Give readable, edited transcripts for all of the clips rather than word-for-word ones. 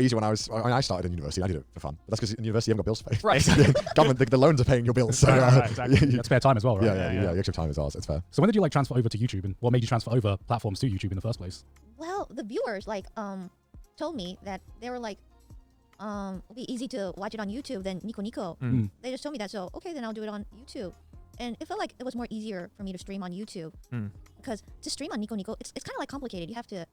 easy when I started in university. I did it for fun. But that's because in university you haven't got bills to pay. Right. Government, the loans are paying your bills. So, Exactly. That's spare time as well, right? Yeah, the extra time is ours. It's fair. So when did you like transfer over to YouTube, and what made you transfer over platforms to YouTube in the first place? Well, the viewers like told me that they were like it'll be easy to watch it on YouTube than Nico Nico. They just told me that, so okay, then I'll do it on YouTube. And it felt like it was more easier for me to stream on YouTube because to stream on Nico Nico, it's kind of like complicated. You have to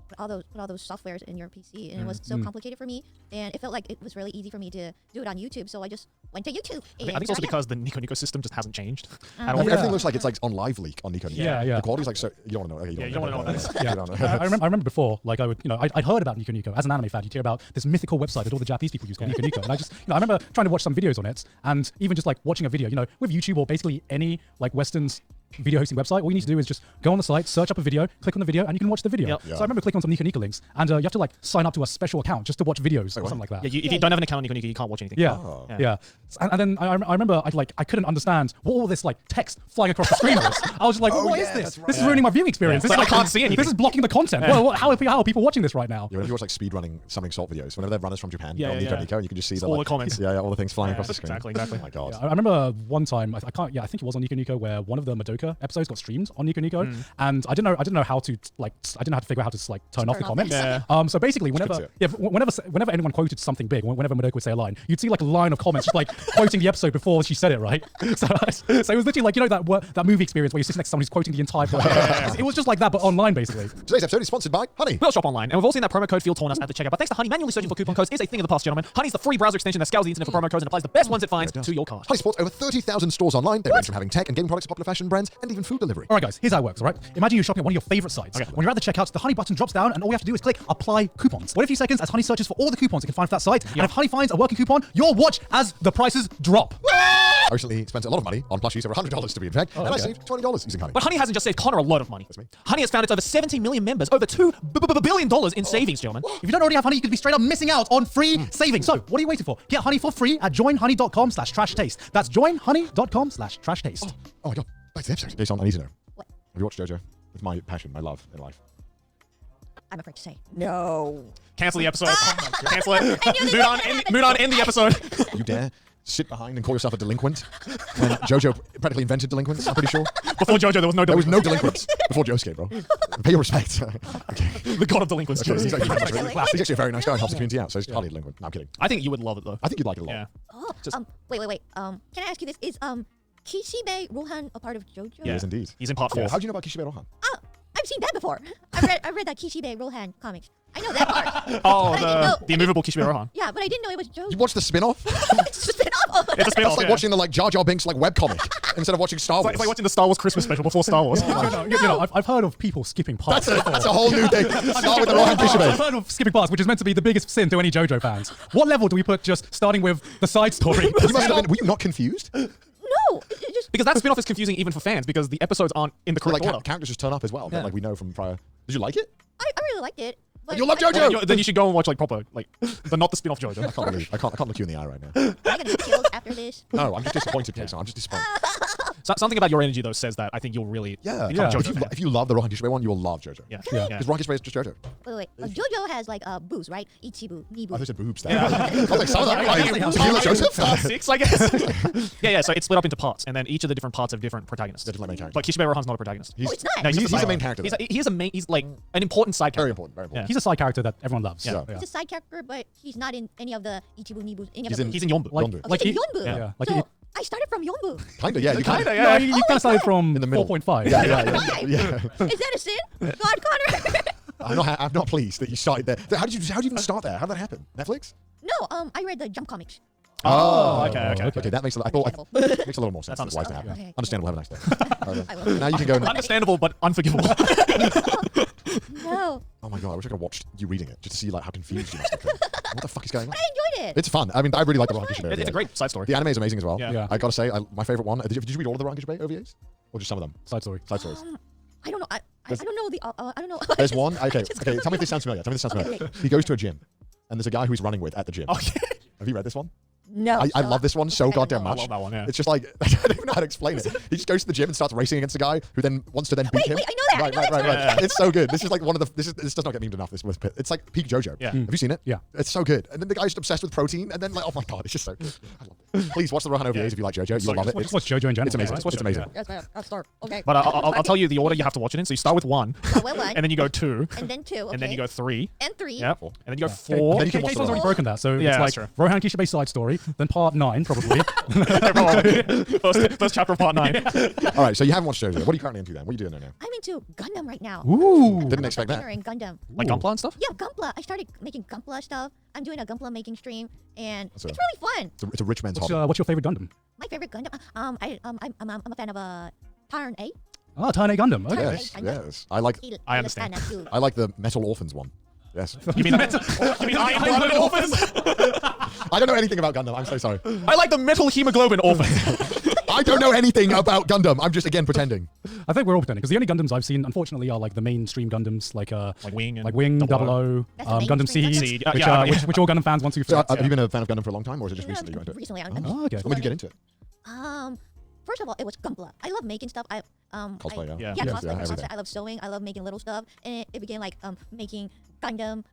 put all those softwares in your PC, and it was so complicated for me. And it felt like it was really easy for me to do it on YouTube, so I just went to YouTube. I think it's also because the Nico Nico system just hasn't changed. Everything looks like it's like on live leak on Nico Nico. Yeah. The quality's like so. You don't want to know. Okay, you don't want to know what that is. I remember before, like I'd heard about Nico Nico as an anime fan. You'd hear about this mythical website that all the Japanese people use called Nico Nico, and I remember trying to watch some videos on it, and even just like watching a video, with YouTube or basically any like Western's video hosting website, all you need to do is just go on the site, search up a video, click on the video, and you can watch the video. Yep. So I remember clicking on some Nico Nico links, and you have to like sign up to a special account just to watch videos or something like that. Yeah, if you don't have an account on Nico Nico, you can't watch anything. Yeah. And then I remember I couldn't understand what all this like text flying across the screen was. I was just like, what is this? This is ruining my viewing experience. This is I can't see anything. This is blocking the content. Well, how are people watching this right now? Yeah, when you watch like speedrunning Something Salt videos, whenever they're runners from Japan, go on Nico Nico, and you can just see all like, the comments. Yeah, all the things flying across the screen. Exactly. Oh my god. I remember one time, I think it was on Nico Nico, where one of the Madoka episodes got streamed on Nico Nico, and I didn't know how to figure out how to like turn off the comments. So basically, whenever anyone quoted something big, whenever Madoka would say a line, you'd see like a line of comments just like quoting the episode before she said it, right? So it was literally like that movie experience where you sit next to someone who's quoting the entire plot. It was just like that, but online basically. Today's episode is sponsored by Honey. We'll shop online, and we've all seen that promo code field torn us at the checkout. But thanks to Honey, manually searching for coupon codes is a thing of the past, gentlemen. Honey's the free browser extension that scours the internet for promo codes and applies the best ones it finds to your card. Honey supports over 30,000 stores online. They range from having tech and gaming products to popular fashion brands and even food delivery. All right, guys, here's how it works, all right? Imagine you're shopping at one of your favorite sites. Okay. When you're at the checkout, the Honey button drops down, and all you have to do is click Apply Coupons. Wait a few seconds as Honey searches for all the coupons it can find for that site, and if Honey finds a working coupon, you'll watch as the prices drop. I recently spent a lot of money on plushies, over $100 to be exact, and I saved $20 using Honey. But Honey hasn't just saved Connor a lot of money. That's me. Honey has found its over 17 million members, over $2 billion in savings, gentlemen. If you don't already have Honey, you could be straight up missing out on free savings. So what are you waiting for? Get Honey for free at joinhoney.com/trash-taste. That's joinhoney.com/trash-taste. Oh my god, back to the episode. Jason, I need to know. What? Have you watched JoJo? It's my passion, my love in life. I'm afraid to say no. Cancel the episode. Cancel it. Moon on, end the episode. You dare sit behind and call yourself a delinquent when JoJo practically invented delinquents, I'm pretty sure. Before JoJo, there was no delinquents. There was no delinquents before Josuke, bro. Pay your respect. Okay. The god of delinquents. Okay, he's actually Really? a very nice guy and helps the community out, so he's hardly a delinquent. No, I'm kidding. I think you would love it, though. I think you'd like it a lot. Yeah. Oh, Just- wait. Can I ask you this? Is Kishibe Rohan a part of JoJo? He is indeed. He's in part 4. How do you know about Kishibe Rohan? Oh, I've seen that before. I read that Kishibe Rohan comics. I know that part. Oh, I didn't know- the immovable Kishibe Rohan. Yeah, but I didn't know it was JoJo. You watched the spin-off? Spin-off. It's a That's spin-off, like yeah. watching the Jar Jar Binks webcomic instead of watching Star Wars. It's like watching the Star Wars Christmas special before Star Wars. I've heard of people skipping parts. That's a whole new thing. Start with the Rohan I've Kishibe. heard of skipping parts, which is meant to be the biggest sin to any JoJo fans. What level do we put just starting with the side story? You must have been, were you not confused? No, it just Because that spin-off is confusing even for fans because the episodes aren't in the correct Like order. characters just turn up as well, that, like we know from prior. Did you like it? I really liked it. But You love I- JoJo. Then you should go and watch like proper, like, not the spin-off JoJo. I can't believe I can't look you in the eye right now. Am I gonna get killed after this? No, I'm just disappointed, Jason. I'm just disappointed. Something about your energy though says that I think you'll really Yeah. become a Yeah. JoJo If you love the Rohan Kishibe one, you will love JoJo. Yeah. Because Rohan Kishibe is just JoJo. Wait. JoJo has like boobs, right? Ichibu, I Nibu. thought you said boobs there. I was like, sounds like Yeah. Tequila Joseph. Part 6, I guess. yeah. So it's split up into parts, and then each of the different parts have different protagonists. They're just like main characters. But Kishibe Rohan's not a protagonist. Oh, it's not. No, He's just the side- main character. He's like an important side Very character. important. Very important. He's a side character that everyone loves. Yeah. He's a side character, but he's not in any of the Ichibu, Nibu. Any of He's the in- He's in Yonbu. Yonbu. Like he- Yonbu. Yeah. Like so he- I started from Yonbu. Kinda, yeah. You Kinda, kinda. No, you kind of started from In the middle. 4.5. Yeah. Is that a sin? God, Connor. I'm not pleased that you started there. How did you even start there? How did that happen? Netflix? No, I read the Jump comics. Oh, okay. Okay, that makes a Understandable. makes a little more sense. That's Why is that understandable. happening? Okay. Understandable. Have a nice day. I will. Now you can go. And, Understandable but unforgivable. No, oh my god! I wish I could watch you reading it just to see like how confused you must have been. What the fuck is going on? I enjoyed it. It's fun. I mean, I really like the Rohan Kishibe. It's a great side story. The anime is amazing as well. Yeah. I gotta say, my favorite one. Did you read all of the Rohan Kishibe OVAs, or just some of them? Side story. Side stories. I don't know. I don't know the. I don't know. There's one. Okay. Tell me if this sounds familiar. Okay. He goes to a gym, and there's a guy who he's running with at the gym. Okay. Have you read this one? No. I love this one so I don't goddamn know. I much. love that one, yeah. It's just like, I don't even know how to explain it. He just goes to the gym and starts racing against a guy who then wants to then beat him. Wait, I know that. Right. It's so good. This is like one of the, this does not get memed enough, this with Pit. It's like peak JoJo. Yeah. Have you seen it? Yeah. It's so good. And then the guy's just obsessed with protein, and then like, oh my god, it's just so good. I love it. Please watch the Rohan OVAs if you like JoJo. You'll love it. Just watch JoJo in general. It's amazing. right? It's amazing. Yes, ma'am. I'll start. Okay. But I'll tell you the order you have to watch it in. So you start with 1, Well, one. and then you go 2, And then 2. Okay. and then you go 3. And 3. Yep. And then you go Okay, 4. then you can watch Casey's the already rest. broken that, so Yeah, it's that's like Rohan Kishibe's side story, then part 9 probably. first chapter of part 9. All right, so you haven't watched JoJo. What are you currently into then? What are you doing there now? I'm into Gundam right now. Ooh. Didn't I'm expect beginner that. in Gundam. Like Gunpla and stuff? Yeah, Gunpla. I started making Gunpla stuff. I'm doing a Gunpla making stream, and So- it's really fun. It's a rich man's hobby. What's your favorite Gundam? My favorite Gundam. I'm a fan of Turn 8. Ah, Turn A Gundam. Okay. Yes, yes. I like I understand. the Metal Orphans one. Yes. You mean Iron-Blooded Orphans? I don't know anything about Gundam. I'm so sorry. I like the metal hemoglobin orphans. I don't know anything about Gundam. I'm just again pretending. I think we're all pretending because the only Gundams I've seen, unfortunately, are like the mainstream Gundams, like Wing and Wing, Double Double O, That's the Gundam mainstream Seed, Gundam. which, Yeah, yeah. which all Gundam fans want to. So, have you been a fan of Gundam for a long time, or is it just Yeah, recently you got into it? recently. Oh, okay. When did you get into it? First of all, it was Gunpla. I love making stuff. Cosplay, yeah. Yeah. Yeah, Yes, cosplay. yeah, cosplay. everything. I love sewing. I love making little stuff, and it became like making Gundam.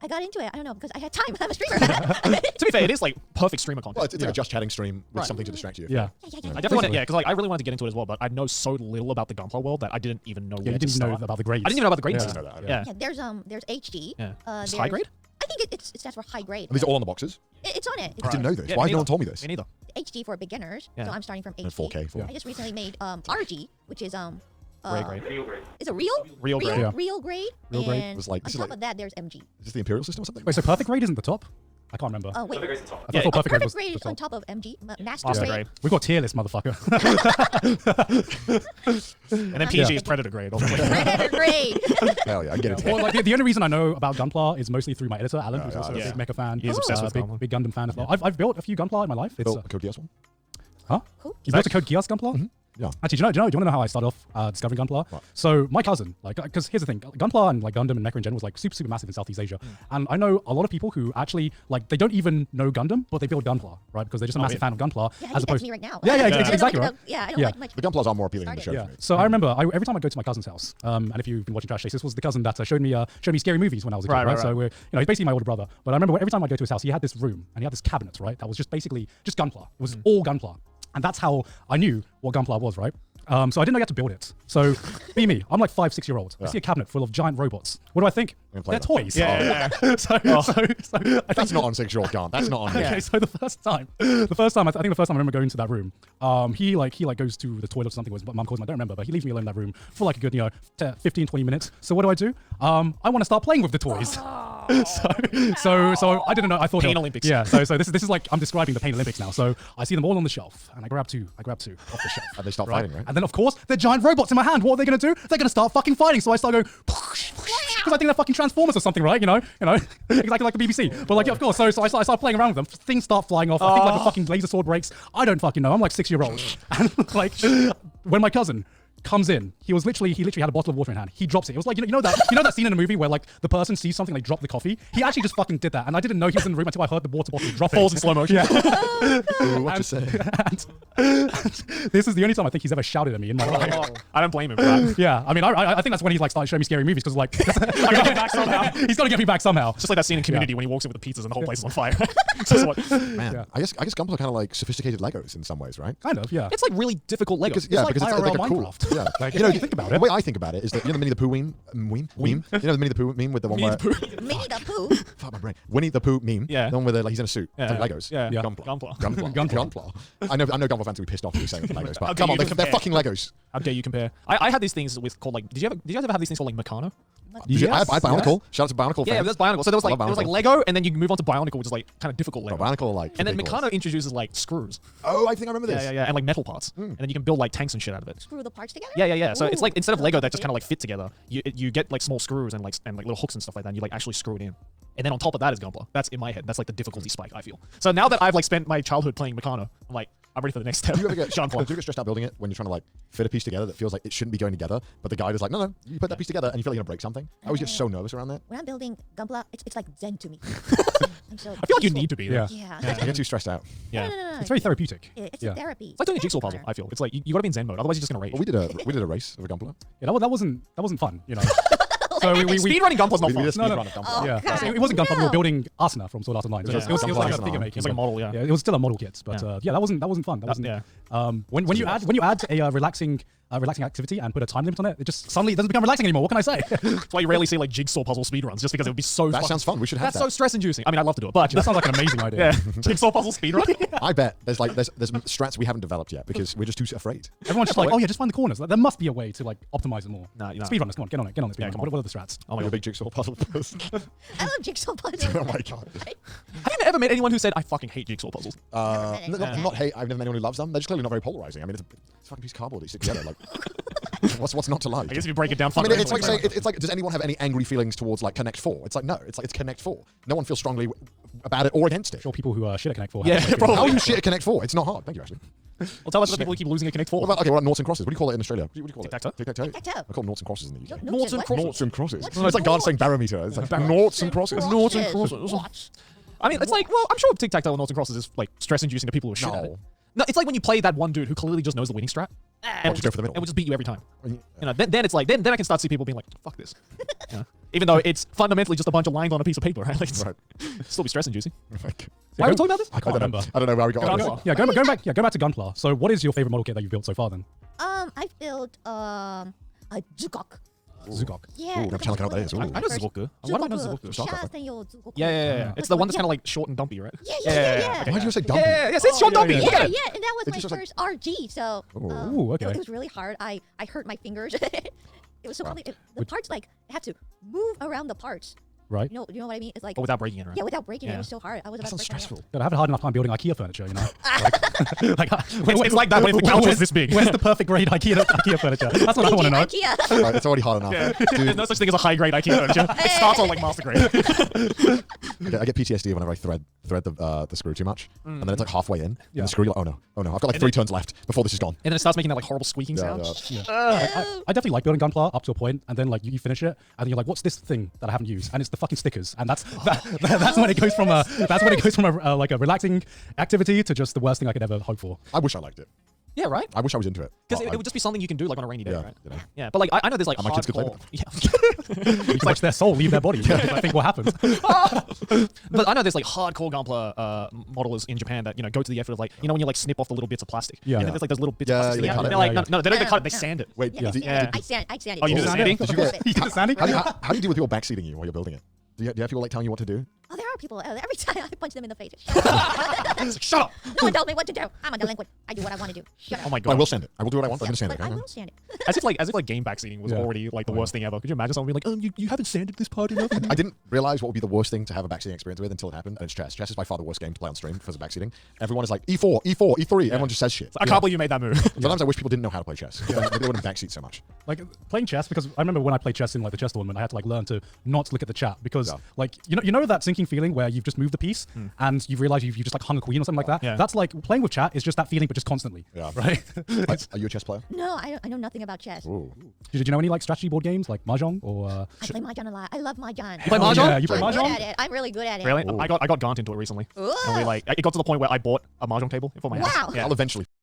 I got into it. I don't know because I had time. I'm a streamer. To be fair, it is like perfect streamer content. Well, it's like a just chatting stream with Right. something to distract you. Yeah. Yeah. I definitely wanted, because like I really wanted to get into it as well, but I know so little about the Gunpla world that I didn't even know Yeah, where you to didn't know start. about the grades. I didn't even know about the grading Yeah. system. I know that, Yeah. Yeah, there's HD. Yeah. It's There's- high grade? I think it stands for high grade. And these are all on the boxes. It's on it. I didn't know this. Yeah, Why me has no one neither. told me this? Me neither. HD for beginners. Yeah. So I'm starting from HD. And 4K. For I just recently made RG, which is Grade. Is it real? Real grade. Yeah. Real grade. Real grade. And It's like- on this is top like- of that, there's MG. Is this the Imperial system or something? Wait, so perfect grade isn't the top? I can't remember. Oh wait. I Yeah. thought Oh, perfect grade Perfect was grade the is on top. top of MG. Master Master grade. grade. We've got tier list, motherfucker. And then PG is Predator grade. Predator grade. Hell yeah, I get it. Well, like the only reason I know about Gunpla is mostly through my editor, Alan, who's yeah, also yeah. a big Mecha fan. He is obsessed with big, Gunpla. big Gundam fan as well. I've built a few Gunpla in my life. It's Built a Code Geass one? huh? Who? You built a Code Geass Gunpla? Yeah. Actually, do you want to know how I started off discovering Gunpla? What? So my cousin, like, because here's the thing, Gunpla and like Gundam and Mecha in general was like super massive in Southeast Asia, and I know a lot of people who actually like they don't even know Gundam, but they build Gunpla, right? Because they're just a massive yeah. fan of Gunpla. Yeah, I as think that's opposed, me right now. Yeah, I don't exactly, like right? the- Yeah, I don't Yeah. like much. The Gunplas are more appealing than the show Yeah. for me. So I remember every time I go to my cousin's house, and if you've been watching Trash Taste, this was the cousin that showed me scary movies when I was a kid, Right, right? right, So right. we're he's basically my older brother. But I remember every time I go to his house, he had this room and he had this cabinet, right? That was just basically just Gunpla. It was all Gunpla, and that's how I knew what Gunpla was, right? So I didn't know you had to build it. So be me. I'm like 5-6 year old. I see a cabinet full of giant robots. What do I think? I'm gonna They're play toys. Yeah. so I think That's not on 6-year-old Gant. That's not on me. Okay, so the first time I think the first time I remember going to that room, he goes to the toilet or something. His mum calls him. I don't remember, but he leaves me alone in that room for like a good 15-20 minutes. So what do? I want to start playing with the toys. So I didn't know. I thought Pain Olympics. Yeah. So this is like I'm describing the Pain Olympics now. So I see them all on the shelf, and I grab two off the shelf. And they start fighting, right? And then of course they're giant robots in my hand. What are they gonna do? They're gonna start fucking fighting. So I start going because I think they're fucking Transformers or something, right? You know, exactly like the BBC. But like, yeah, of course. So I start playing around with them. Things start flying off. I think like a fucking laser sword breaks. I don't fucking know. I'm like 6-year-old, and like when my cousin comes in, he literally had a bottle of water in hand. He drops it. It was like you know that scene in a movie where like the person sees something, they drop the coffee. He actually just fucking did that, and I didn't know he was in the room until I heard the water bottle drop. Falls in slow motion. Yeah. Ooh, what to say? and this is the only time I think he's ever shouted at me in my life. I don't blame him for that. Yeah, I mean, I think that's when he's like started showing me scary movies because like I got him back somehow. he's got to get me back somehow. Just like that scene in Community when he walks in with the pizzas and the whole place is on fire. It's just like- Man, Yeah. I guess Gunpla are kind of like sophisticated Legos in some ways, right? Kind of, yeah. it's like really difficult Lego. Because it's IRL like a cool. Minecraft. Yeah, Like, you know, if you think about the it. way I think about it is that you know the Winnie the Pooh meme. You know the Winnie the Pooh meme with the one Winnie where the Pooh. Minnie the Pooh. fuck my brain. Winnie the Pooh meme. Yeah. The one where like he's in a suit. Yeah. It's like Legos. Yeah. Yeah. Gunpla. Gunpla. Gunpla. I know Gunpla fans will be pissed off at me saying it's Legos, but Okay, come on, you they're compare. fucking Legos. How dare you compare? I had these things with called like. Did you guys ever have these things called like Meccano? I had Bionicle. Shout out to Bionicle Yeah, fans. that's Bionicle. So there was I like love Bionicle. Lego, and then you move on to Bionicle, which is like kind of difficult Lego. Bionicle like. And then ridiculous. Meccano introduces like screws. Oh, I think I remember this. Yeah, and like metal parts, and then you can build like tanks and shit out of it. Screw the parts together. Yeah. So it's like Ooh, instead of so Lego that just kind of complicated. like fit together, you get like small screws and like little hooks and stuff like that, and you like actually screw it in. And then on top of that is Gunpla. That's in my head. That's like the difficulty spike, I feel. So now that I've like spent my childhood playing Meccano, I'm like, I'm ready for the next step. Do you ever get Gunpla. do you get stressed out building it when you're trying to like fit a piece together that feels like it shouldn't be going together, but the guy is like, no, you put that piece together and you feel like you're gonna break something? I always get so nervous around that. When I'm building Gunpla, it's like Zen to me. I'm so I feel like you peaceful. need to be there. Yeah. Yeah. I get too stressed out. Yeah. No. It's very therapeutic. It's Yeah. a therapy. It's like doing a jigsaw puzzle. Better. I feel it's like you gotta be in Zen mode, otherwise you're just gonna rage. Well, we did a race of a Gunpla. Yeah, that wasn't fun, you know. So we Speedrunning Gunpla's not We fun. did a No, speed no. run of Gunpla. Oh, yeah, God, it wasn't Gunpla. We were no. building Asuna from Sword Art Online. Yeah. It was like a Asuna. figure making. It's like a model, yeah. It was still a model kit, but Yeah. that wasn't fun. That wasn't. yeah. When you add a relaxing activity and put a time limit on it, it just suddenly doesn't become relaxing anymore. What can I say? That's why you rarely see like jigsaw puzzle speedruns, just because it would be so. That sounds fun. We should have That's that. so stress inducing. I mean, I'd love to do it, but That sounds like an amazing idea. yeah, jigsaw puzzle speedrun. I bet there's strats we haven't developed yet because we're just too afraid. Everyone's just like, oh yeah, just find the corners. Like, there must be a way to like optimize it more. Nah, Speedrunners, come on, get on it. Get on it. Yeah, Speedrun. come on. What are the strats? Oh my You're a god. big jigsaw puzzle person. I love jigsaw puzzles. Oh my god. Have you ever met anyone who said I fucking hate jigsaw puzzles? Not hate. I've never met anyone who loves them. They're just clearly not very polarizing. I mean, it's a fucking piece of cardboard that you stick together. Like, what's not to like? I guess if you break it down, I mean, it's like saying, it's like, does anyone have any angry feelings towards like Connect 4? It's like, no, it's like, it's Connect 4. No one feels strongly about it or against it. Sure, people who are shit at Connect 4. Yeah, have probably. How are you shit at Connect 4? It's not hard. Thank you, actually. Well, tell us the people who keep losing at Connect 4. What about, okay, what about noughts and crosses? What do you call it in Australia? What do you call it? Tic-tac-toe? Tic-tac-toe? Tic-tac-toe. I call noughts and crosses in the UK. Noughts and what? crosses. Noughts and crosses. What's No, it's like God noughts? saying barometer. It's like noughts and crosses. Noughts and crosses. Watch. I mean, it's like, well, I'm sure tic-tac-toe and noughts and crosses is like stress-inducing to people who are shit at it. No. No, it's like when you play that one dude who clearly just knows the winning strat. And just go for the middle. And would just beat you every time. Yeah. You know, then it's like, then I can start to see people being like, fuck this. You know? Even though it's fundamentally just a bunch of lines on a piece of paper, right? Like, it's Right. still be stress-inducing. Like, Why are we talking about this? I can't remember. I don't know where we got on Gunpla. this. Yeah, going back to Gunpla. So, what is your favorite model kit that you've built so far then? I've built a Zugok. Zugok. Yeah. Ooh, never tell me what that is. Ooh. I know Zugoku. Why do I know Zugoku? Yeah. It's the one that's kind of like short and dumpy, right? Yeah. Why did you say Yeah, dumpy? yeah, it's short dumpy. yeah. Look at Yeah, it. and that was It's my just like- first RG, so Ooh, okay. it was really hard. I hurt my fingers. It was so complicated. The parts like I had to move around the parts. Right. You know what I mean? It's like But without breaking it, right? yeah, without breaking it, Yeah. it was so hard. I was That about to sounds break my stressful. God, I have a hard enough time building IKEA furniture, you know? It's like that, but if the couch was this big. Where's the perfect grade IKEA furniture? That's what I want to know. IKEA. Right, it's already hard enough. Yeah. Dude, There's no such thing as a high-grade IKEA furniture. It starts on like master grade. I get PTSD whenever I thread the screw too much, and then it's like halfway in, and Yeah. the screw, you're like, oh no, I've got like 3 turns left before this is gone. And then it starts making that like horrible squeaking sound. Yeah. I definitely like building Gunpla up to a point, and then like you finish it, and then you're like, what's this thing that I haven't used? And it's the fucking stickers, and that's when it goes from a like a relaxing activity to just the worst thing I could ever hope for. I wish I liked it. Yeah, right? I wish I was into it. Because But it would just be something you can do like on a rainy day, Yeah, right? you know. Yeah, but like I know there's like And my kids could play hardcore. with Yeah. You can watch their soul leave their body. I think what happens. But I know there's like hardcore Gunpla modelers in Japan that, you know, go to the effort of like, you know, when you like snip off the little bits of plastic. Yeah. And then there's like those little bits Yeah, of plastic. yeah, And yeah. they're like, Yeah, no, they don't even cut it, they sand it. Wait, Yeah, Yeah. I sand it. Oh, you do the sanding? Did you get- You did the sanding? how do you deal with people backseating you while you're building it? Do you have people like telling you what to do? Oh, there are people. Every time I punch them in the face. Shut up! No one tells me what to do. I'm a delinquent. I do what I want to do. Shut up. Oh my I god. will send it. I will do what I want. I'm Yeah, going to send but it. I will stand it. As if like game backseating was Yeah. already like the worst thing ever. Could you imagine someone being like, you haven't sanded this part enough? I didn't realize what would be the worst thing to have a backseating experience with until it happened, and it's chess. Chess is by far the worst game to play on stream because of backseating. Everyone is like E4, E4, E3. Everyone just says shit. I can't believe you made that move. Sometimes I wish people didn't know how to play chess. Maybe they wouldn't backseat so much. Like playing chess, because I remember when I played chess in like the chess tournament, I had to like learn to not look at the chat because Yeah. like you know that sinking feeling where you've just moved the piece and you've realized you've just like hung a queen or something like that. Yeah. That's like playing with chat is just that feeling, but just constantly. Yeah. Right. Like, are you a chess player? No, I know nothing about chess. Ooh. Did you know any like strategy board games like Mahjong or? I play Mahjong a lot. I love Mahjong. You play Oh, Mahjong? yeah, you play I'm good Mahjong? at it. I'm really good at it. Really? Ooh. I got Gaunt into it recently. Ooh. And we like, it got to the point where I bought a Mahjong table for my house. Wow. Yeah. I'll eventually